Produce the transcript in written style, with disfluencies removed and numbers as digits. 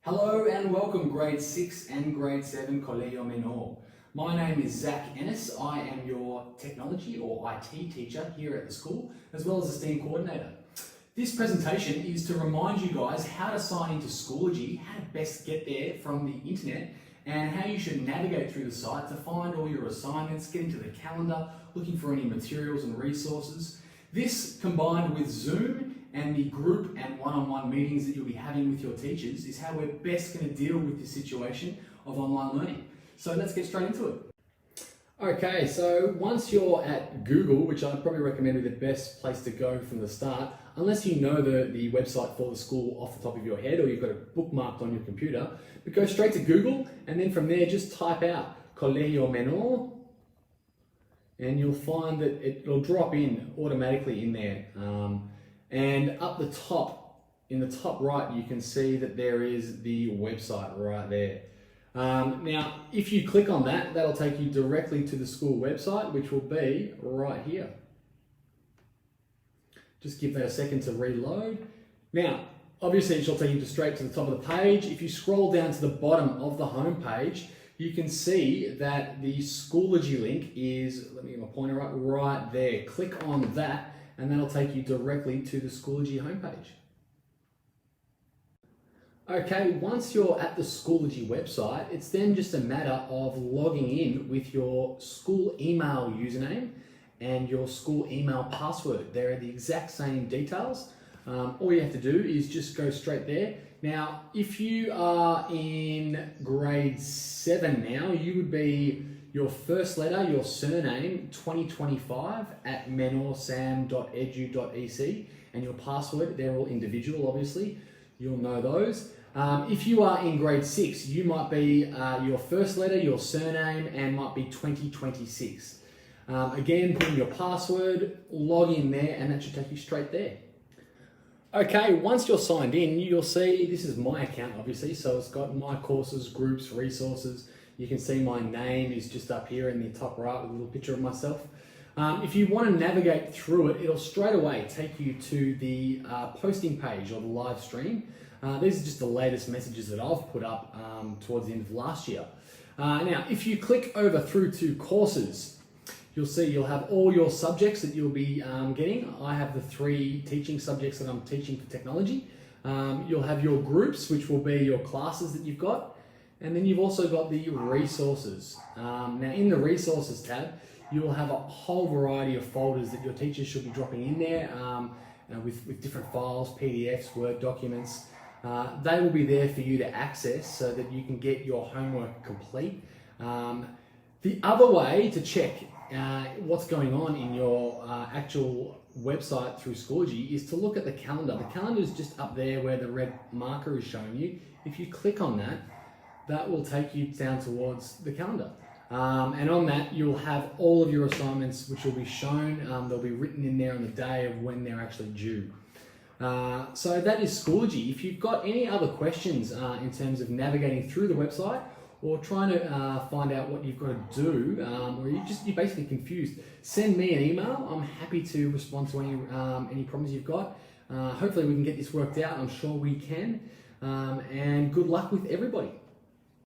Hello and welcome grade 6 and grade 7 Colegio Menor. My name is Zach Ennis. I am your technology or IT teacher here at the school, as well as the STEAM coordinator. This presentation is to remind you guys how to sign into Schoology, how to best get there from the internet, and how you should navigate through the site to find all your assignments, get into the calendar, looking for any materials and resources. This, combined with Zoom and the group and one-on-one meetings that you'll be having with your teachers, is how we're best going to deal with this situation of online learning. So let's get straight into it. Okay, so once you're at Google, which I'd probably recommend be the best place to go from the start, unless you know the website for the school off the top of your head or you've got it bookmarked on your computer, but go straight to Google and then from there just type out Colegio Menor and you'll find that it'll drop in automatically in there. And up the top, in the top right, you can see that there is the website right there. Now, if you click on that, that'll take you directly to the school website, which will be right here. Just give that a second to reload. Now, obviously it shall take you straight to the top of the page. If you scroll down to the bottom of the home page, you can see that the Schoology link is, let me get my pointer right there. Click on that and that'll take you directly to the Schoology homepage. Okay, once you're at the Schoology website, it's then just a matter of logging in with your school email username and your school email password. They're the exact same details. All you have to do is just go straight there. Now, if you are in grade 7 now, you would be your first letter, your surname, 2025 at menorsam.edu.ec, and your password, they're all individual, obviously. You'll know those. If you are in grade 6, you might be your first letter, your surname, and might be 2026. Again, put in your password, log in there, and that should take you straight there. Okay, once you're signed in, you'll see, this is my account obviously, so it's got my courses, groups, resources. You can see my name is just up here in the top right with a little picture of myself. If you want to navigate through it, it'll straight away take you to the posting page or the live stream. These are just the latest messages that I've put up towards the end of last year. Now, if you click over through to courses, you'll see you'll have all your subjects that you'll be getting. I have the 3 teaching subjects that I'm teaching for technology. You'll have your groups, which will be your classes that you've got. And then you've also got the resources. Now in the resources tab, you'll have a whole variety of folders that your teachers should be dropping in there with different files, PDFs, Word documents. They will be there for you to access so that you can get your homework complete. The other way to check what's going on in your actual website through Schoology is to look at the calendar. The calendar is just up there where the red marker is showing you. If you click on that, that will take you down towards the calendar. And on that, you'll have all of your assignments which will be shown. They'll be written in there on the day of when they're actually due. So that is Schoology. If you've got any other questions in terms of navigating through the website or trying to find out what you've got to do, or you're basically confused, send me an email. I'm happy to respond to any problems you've got. Hopefully we can get this worked out. I'm sure we can. And good luck with everybody.